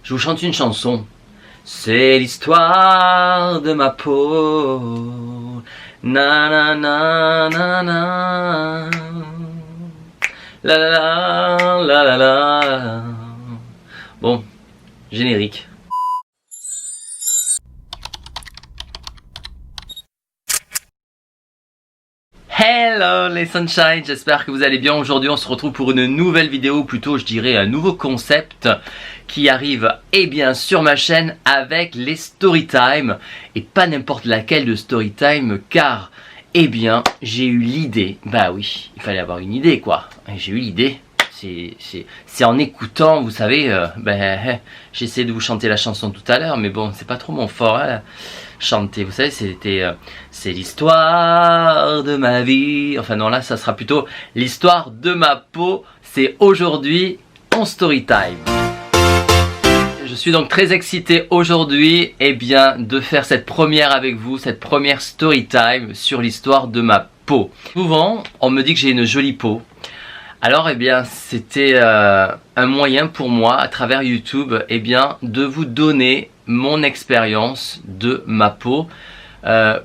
Je vous chante une chanson. C'est l'histoire de ma peau. Na na na na na. La la la la la la. Bon, générique. Hello les sunshine, j'espère que vous allez bien. Aujourd'hui on se retrouve pour une nouvelle vidéo, ou plutôt je dirais un nouveau concept qui arrive sur ma chaîne avec les storytime. Et pas n'importe laquelle de storytime, car j'ai eu l'idée. Bah oui, il fallait avoir une idée quoi. J'ai eu l'idée. C'est en écoutant, vous savez, j'essaie de vous chanter la chanson tout à l'heure, mais bon, c'est pas trop mon fort, hein, chanter, vous savez, c'est l'histoire de ma vie, enfin non, là, ça sera plutôt l'histoire de ma peau, c'est aujourd'hui en story time. Je suis donc très excité aujourd'hui, de faire cette première avec vous, cette première story time sur l'histoire de ma peau. Souvent, on me dit que j'ai une jolie peau. Alors c'était un moyen pour moi à travers YouTube de vous donner mon expérience de ma peau,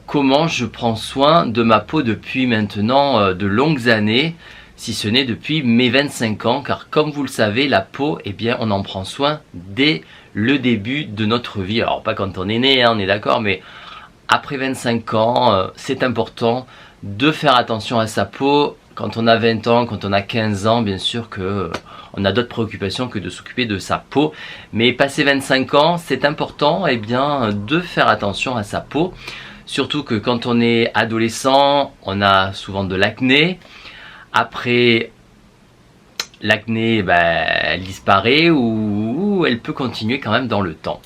comment je prends soin de ma peau depuis maintenant de longues années, si ce n'est depuis mes 25 ans, car comme vous le savez, la peau, on en prend soin dès le début de notre vie. Alors pas quand on est né, hein, on est d'accord, mais après 25 ans, c'est important de faire attention à sa peau. Quand on a 20 ans, quand on a 15 ans, bien sûr que on a d'autres préoccupations que de s'occuper de sa peau. Mais passé 25 ans, c'est important de faire attention à sa peau. Surtout que quand on est adolescent, on a souvent de l'acné. Après, l'acné, elle disparaît ou elle peut continuer quand même dans le temps.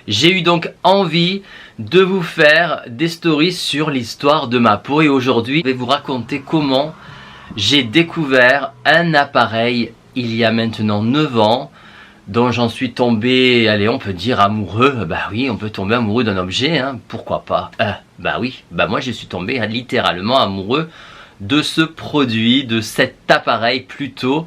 J'ai eu donc envie de vous faire des stories sur l'histoire de ma peau. Et aujourd'hui, je vais vous raconter comment j'ai découvert un appareil il y a maintenant 9 ans dont j'en suis tombé, allez, on peut dire amoureux. Bah oui, on peut tomber amoureux d'un objet, hein, pourquoi pas. Moi je suis tombé littéralement amoureux de ce produit, de cet appareil plutôt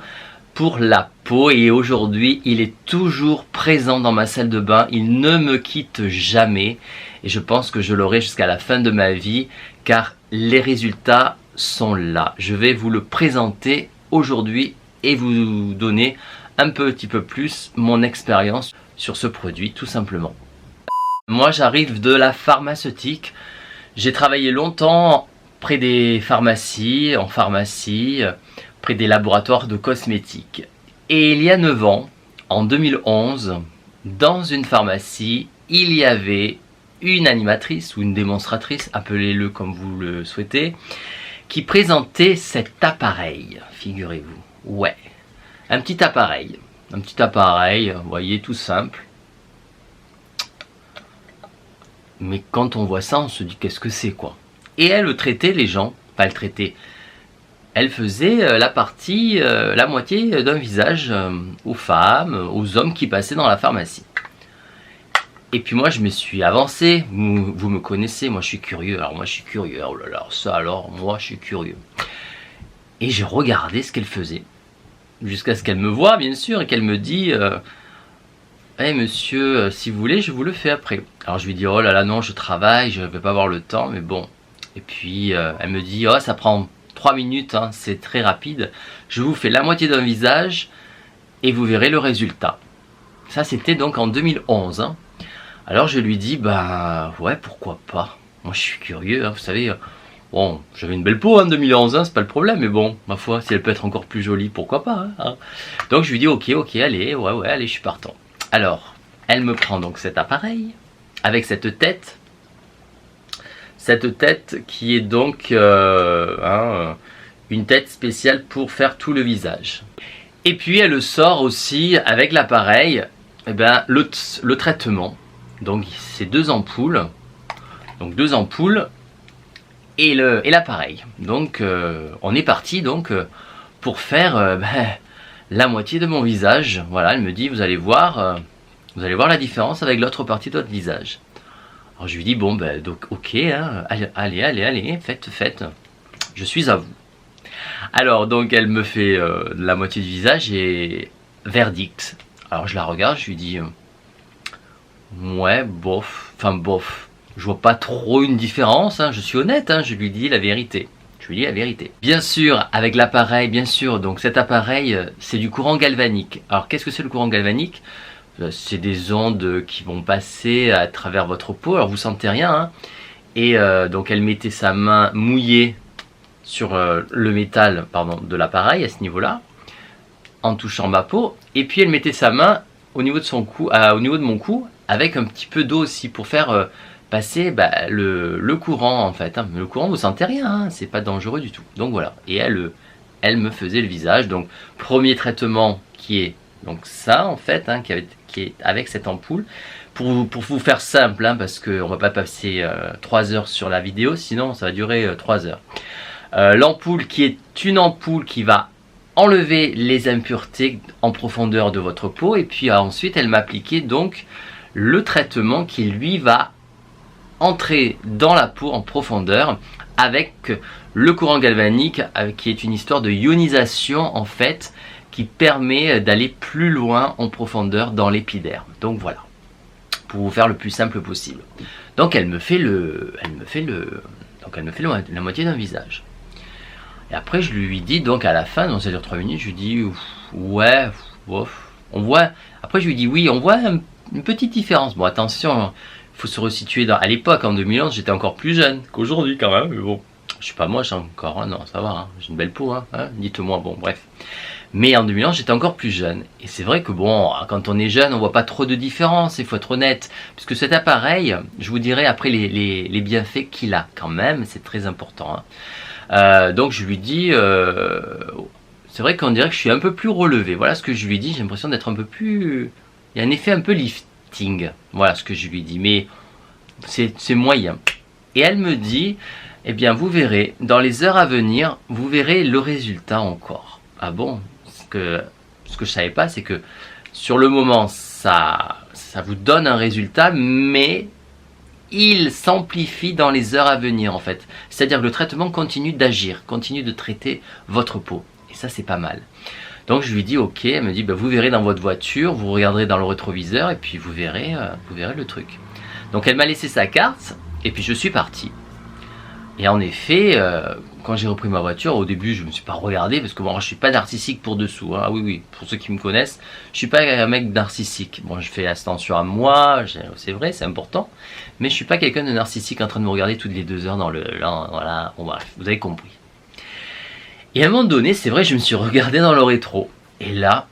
pour la peau. Et aujourd'hui, il est toujours présent dans ma salle de bain, il ne me quitte jamais. Et je pense que je l'aurai jusqu'à la fin de ma vie, car les résultats sont là. Je vais vous le présenter aujourd'hui et vous donner un petit peu plus mon expérience sur ce produit tout simplement. Moi j'arrive de la pharmaceutique. J'ai travaillé longtemps près des pharmacies, en pharmacie, près des laboratoires de cosmétiques. Et il y a 9 ans, en 2011, dans une pharmacie, il y avait une animatrice ou une démonstratrice, appelez-le comme vous le souhaitez, qui présentait cet appareil, figurez-vous. Ouais, un petit appareil, vous voyez, tout simple. Mais quand on voit ça, on se dit qu'est-ce que c'est quoi. Et elle traitait les gens, elle faisait la moitié d'un visage aux femmes, aux hommes qui passaient dans la pharmacie. Et puis moi je me suis avancé, vous me connaissez, moi je suis curieux, oh là là, moi je suis curieux. Et j'ai regardé ce qu'elle faisait, jusqu'à ce qu'elle me voie bien sûr, et qu'elle me dit hey, monsieur, si vous voulez je vous le fais après. Alors je lui dis oh là là non, je travaille, je ne vais pas avoir le temps, mais bon. Et puis elle me dit oh ça prend 3 minutes, hein, c'est très rapide, je vous fais la moitié d'un visage et vous verrez le résultat. Ça c'était donc en 2011, hein. Alors je lui dis ouais, pourquoi pas. Moi je suis curieux, hein, vous savez. Bon, j'avais une belle peau en 2011, hein, c'est pas le problème, mais bon, ma foi, si elle peut être encore plus jolie, pourquoi pas, hein. Donc je lui dis ok, allez, allez, je suis partant. Alors, elle me prend donc cet appareil avec cette tête qui est donc une tête spéciale pour faire tout le visage. Et puis elle sort aussi avec l'appareil le traitement. Donc c'est 2 ampoules, et l'appareil. Donc on est parti pour faire la moitié de mon visage. Voilà, elle me dit vous allez voir la différence avec l'autre partie de votre visage. Alors je lui dis bon donc ok, hein, allez, faites, je suis à vous. Alors donc elle me fait la moitié du visage et verdict. Alors je la regarde, je lui dis ouais, bof, enfin bof. Je vois pas trop une différence, hein, je suis honnête, hein, je lui dis la vérité. Je lui dis la vérité. Bien sûr, avec l'appareil, bien sûr, donc cet appareil, c'est du courant galvanique. Alors qu'est-ce que c'est le courant galvanique? C'est des ondes qui vont passer à travers votre peau, alors vous sentez rien, hein. Et donc elle mettait sa main mouillée sur le métal de l'appareil à ce niveau-là, en touchant ma peau, et puis elle mettait sa main au niveau de son cou, au niveau de mon cou, avec un petit peu d'eau aussi pour faire passer le courant en fait. Hein. Le courant, vous sentez rien, hein, c'est pas dangereux du tout. Donc voilà, et elle me faisait le visage. Donc premier traitement qui est donc ça en fait, hein, qui est avec cette ampoule. Pour vous faire simple, hein, parce qu'on va pas passer 3 heures sur la vidéo, sinon ça va durer 3 heures. L'ampoule qui est une ampoule qui va enlever les impuretés en profondeur de votre peau, et puis ensuite elle m'appliquait donc le traitement qui lui va entrer dans la peau en profondeur avec le courant galvanique, qui est une histoire de ionisation en fait, qui permet d'aller plus loin en profondeur dans l'épiderme. Donc voilà, pour vous faire le plus simple possible. Donc elle me fait la moitié d'un visage. Et après je lui dis donc à la fin, donc ça dure 3 minutes, je lui dis ouais, bof. On voit, après je lui dis oui, on voit une petite différence. Bon attention, il faut se resituer à l'époque, en 2011, j'étais encore plus jeune qu'aujourd'hui quand même, mais bon, je suis pas moche encore, hein, non ça va, hein, j'ai une belle peau, hein, dites-moi, bon bref. Mais en 2011, j'étais encore plus jeune. Et c'est vrai que bon, quand on est jeune, on voit pas trop de différence, il faut être honnête. Puisque cet appareil, je vous dirai après les bienfaits qu'il a quand même, c'est très important. Hein. Donc je lui dis, c'est vrai qu'on dirait que je suis un peu plus relevé. Voilà ce que je lui dis, j'ai l'impression d'être un peu plus... Il y a un effet un peu lifting. Voilà ce que je lui dis, mais c'est moyen. Et elle me dit, eh bien vous verrez, dans les heures à venir, vous verrez le résultat encore. Ah bon? Ce que je savais pas, c'est que sur le moment, ça vous donne un résultat, mais il s'amplifie dans les heures à venir en fait. C'est-à-dire que le traitement continue d'agir, continue de traiter votre peau. Et ça, c'est pas mal. Donc je lui dis ok, elle me dit vous verrez dans votre voiture, vous regarderez dans le rétroviseur et puis vous verrez le truc. Donc elle m'a laissé sa carte et puis je suis parti. Et en effet, quand j'ai repris ma voiture, au début je me suis pas regardé parce que bon, je suis pas narcissique pour dessous. Hein. Ah oui, pour ceux qui me connaissent, je suis pas un mec narcissique. Bon, je fais attention à moi, c'est vrai, c'est important, mais je suis pas quelqu'un de narcissique en train de me regarder toutes les 2 heures dans voilà, bon, bref, vous avez compris. Et à un moment donné, c'est vrai, je me suis regardé dans le rétro. Et là,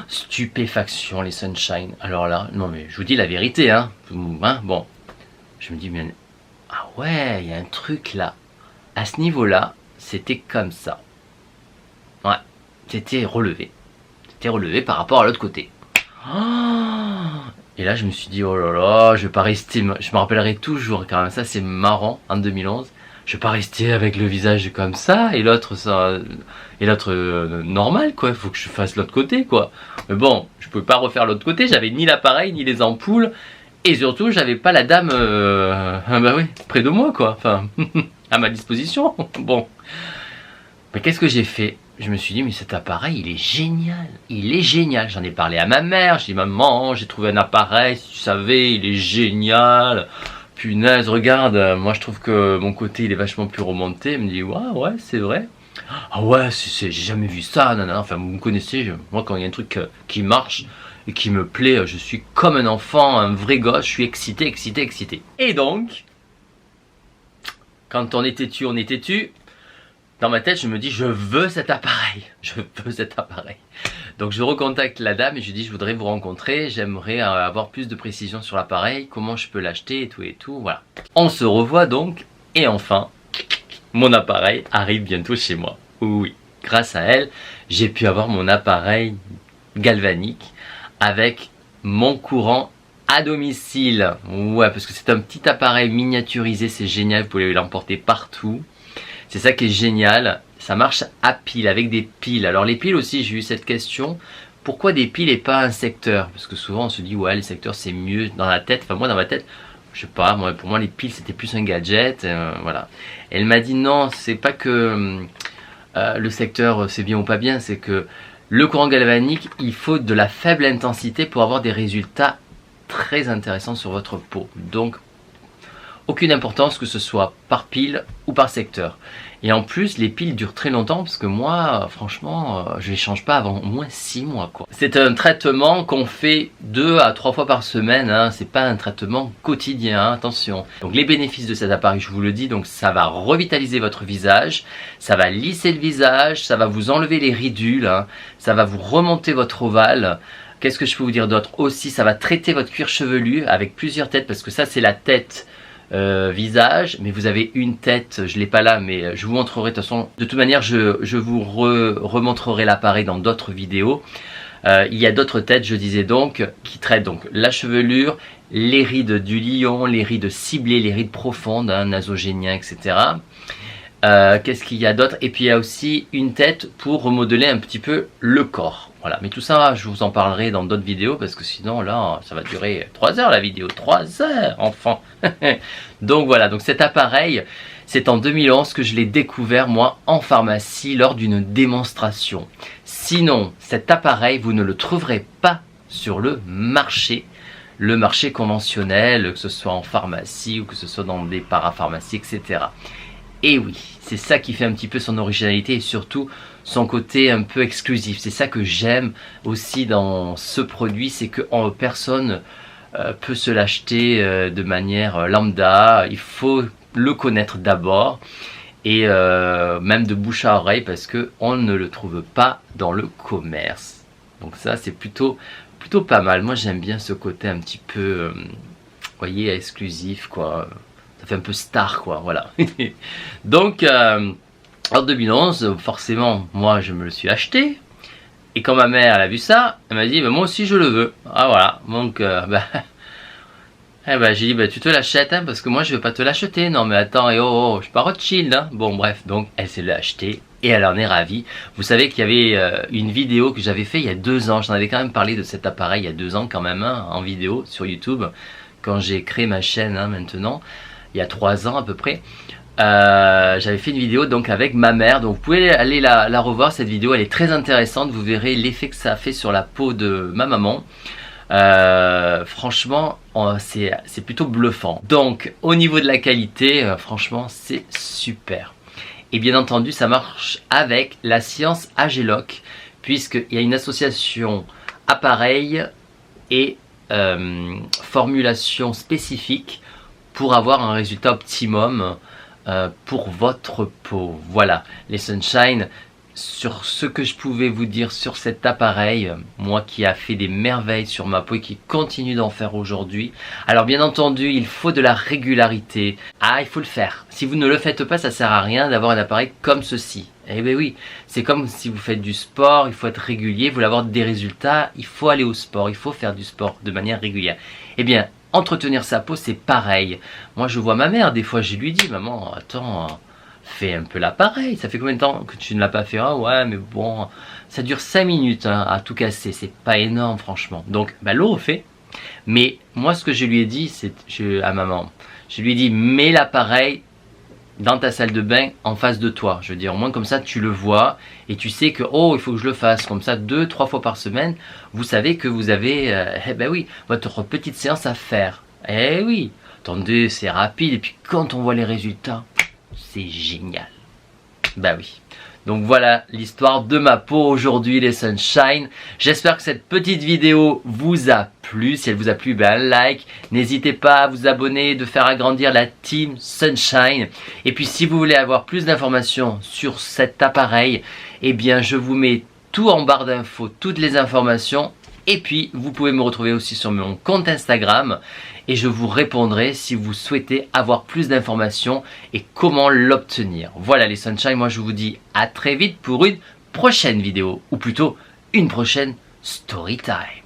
stupéfaction les Sunshine. Alors là, non mais je vous dis la vérité, hein bon, je me dis mais ah ouais, il y a un truc là. À ce niveau-là, c'était comme ça. Ouais, c'était relevé. C'était relevé par rapport à l'autre côté. Et là, je me suis dit, oh là là, je vais pas rester... Je me rappellerai toujours quand même, ça c'est marrant, en 2011. Je vais pas rester avec le visage comme ça, et l'autre normal, quoi. Il faut que je fasse l'autre côté, quoi. Mais bon, je pouvais pas refaire l'autre côté, j'avais ni l'appareil, ni les ampoules. Et surtout, j'avais pas la dame près de moi, quoi. Enfin, à ma disposition. Bon. Mais qu'est-ce que j'ai fait? Je me suis dit, mais cet appareil, il est génial. Il est génial. J'en ai parlé à ma mère. J'ai dit, maman, j'ai trouvé un appareil. Si tu savais, il est génial. Punaise, regarde. Moi, je trouve que mon côté, il est vachement plus remonté. Elle me dit, ouais, c'est vrai. Ah ouais, j'ai jamais vu ça. Non. Enfin, vous me connaissez. Moi, quand il y a un truc qui marche et qui me plaît, je suis comme un enfant, un vrai gosse, je suis excité. Et donc, quand on est têtu, on est têtu. Dans ma tête, je me dis, je veux cet appareil. Donc je recontacte la dame et je lui dis, je voudrais vous rencontrer, j'aimerais avoir plus de précision sur l'appareil, comment je peux l'acheter et tout, voilà. On se revoit donc, et enfin, mon appareil arrive bientôt chez moi. Oui, grâce à elle, j'ai pu avoir mon appareil galvanique avec mon courant à domicile. Ouais, parce que c'est un petit appareil miniaturisé, c'est génial, vous pouvez l'emporter partout. C'est ça qui est génial, ça marche à pile, avec des piles. Alors les piles aussi, j'ai eu cette question, pourquoi des piles et pas un secteur? Parce que souvent on se dit, ouais, les secteurs c'est mieux dans la tête. Enfin moi dans ma tête, je sais pas, pour moi les piles c'était plus un gadget, voilà. Elle m'a dit non, c'est pas que le secteur c'est bien ou pas bien, c'est que le courant galvanique, il faut de la faible intensité pour avoir des résultats très intéressant sur votre peau. Donc aucune importance que ce soit par pile ou par secteur. Et en plus, les piles durent très longtemps parce que moi, franchement, je les change pas avant au moins 6 mois, quoi. C'est un traitement qu'on fait 2 à 3 fois par semaine, hein. C'est pas un traitement quotidien, hein, attention. Donc les bénéfices de cet appareil, je vous le dis, donc ça va revitaliser votre visage, ça va lisser le visage, ça va vous enlever les ridules, hein, ça va vous remonter votre ovale. Qu'est-ce que je peux vous dire d'autre? Aussi, ça va traiter votre cuir chevelu avec plusieurs têtes, parce que ça c'est la tête visage, mais vous avez une tête, je l'ai pas là, mais je vous montrerai de toute façon. De toute manière, je vous remontrerai l'appareil dans d'autres vidéos. Il y a d'autres têtes, je disais donc, qui traitent donc la chevelure, les rides du lion, les rides ciblées, les rides profondes, hein, nasogéniens, etc. Qu'est-ce qu'il y a d'autre? Et puis il y a aussi une tête pour remodeler un petit peu le corps. Voilà, mais tout ça, je vous en parlerai dans d'autres vidéos parce que sinon, là, ça va durer 3 heures la vidéo. 3 heures, enfant. Donc voilà, donc cet appareil, c'est en 2011 que je l'ai découvert, moi, en pharmacie lors d'une démonstration. Sinon, cet appareil, vous ne le trouverez pas sur le marché conventionnel, que ce soit en pharmacie ou que ce soit dans des parapharmacies, etc. Et oui, c'est ça qui fait un petit peu son originalité et surtout son côté un peu exclusif. C'est ça que j'aime aussi dans ce produit, c'est que personne peut se l'acheter de manière lambda. Il faut le connaître d'abord et même de bouche à oreille parce qu'on ne le trouve pas dans le commerce. Donc ça c'est plutôt pas mal. Moi j'aime bien ce côté un petit peu, vous voyez, exclusif quoi. Ça fait un peu star quoi, voilà. Donc en 2011, forcément, moi je me le suis acheté. Et quand ma mère elle a vu ça, elle m'a dit bah, moi aussi je le veux. Ah voilà, donc j'ai dit tu te l'achètes hein, parce que moi je vais pas te l'acheter. Non mais attends, et je suis pas Rothschild hein. Bon bref, donc elle s'est acheté et elle en est ravie. Vous savez qu'il y avait une vidéo que j'avais fait il y a 2 ans. J'en avais quand même parlé de cet appareil il y a 2 ans quand même hein, en vidéo sur YouTube. Quand j'ai créé ma chaîne hein, maintenant, il y a 3 ans à peu près. J'avais fait une vidéo donc avec ma mère, donc vous pouvez aller la revoir cette vidéo, elle est très intéressante, vous verrez l'effet que ça a fait sur la peau de ma maman. Franchement c'est plutôt bluffant. Donc au niveau de la qualité, franchement c'est super. Et bien entendu ça marche avec la science Ageloc, puisqu'il y a une association appareil et formulation spécifique pour avoir un résultat optimum pour votre peau. Voilà, les Sunshine, sur ce que je pouvais vous dire sur cet appareil, moi qui a fait des merveilles sur ma peau et qui continue d'en faire aujourd'hui. Alors bien entendu, il faut de la régularité. Ah, il faut le faire. Si vous ne le faites pas, ça sert à rien d'avoir un appareil comme ceci. Eh bien oui, c'est comme si vous faites du sport, il faut être régulier, vous voulez avoir des résultats, il faut aller au sport, il faut faire du sport de manière régulière. Eh bien, entretenir sa peau, c'est pareil. Moi, je vois ma mère, des fois, je lui dis, maman, attends, fais un peu l'appareil. Ça fait combien de temps que tu ne l'as pas fait? Ah ouais, mais bon, ça dure 5 minutes hein, à tout casser. C'est pas énorme, franchement. Donc, le refait. Mais moi, ce que je lui ai dit, à maman, je lui ai dit, mets l'appareil dans ta salle de bain en face de toi. Je veux dire, au moins comme ça, tu le vois et tu sais que, il faut que je le fasse. Comme ça, 2-3 fois par semaine, vous savez que vous avez, oui, votre petite séance à faire. Eh oui, attendez, c'est rapide. Et puis, quand on voit les résultats, c'est génial. Bah oui. Donc voilà l'histoire de ma peau aujourd'hui les Sunshine. J'espère que cette petite vidéo vous a plu. Si elle vous a plu, un like. N'hésitez pas à vous abonner, de faire agrandir la team Sunshine. Et puis si vous voulez avoir plus d'informations sur cet appareil, eh bien je vous mets tout en barre d'infos, toutes les informations. Et puis vous pouvez me retrouver aussi sur mon compte Instagram. Et je vous répondrai si vous souhaitez avoir plus d'informations et comment l'obtenir. Voilà les Sunshine, moi je vous dis à très vite pour une prochaine vidéo, ou plutôt une prochaine story time.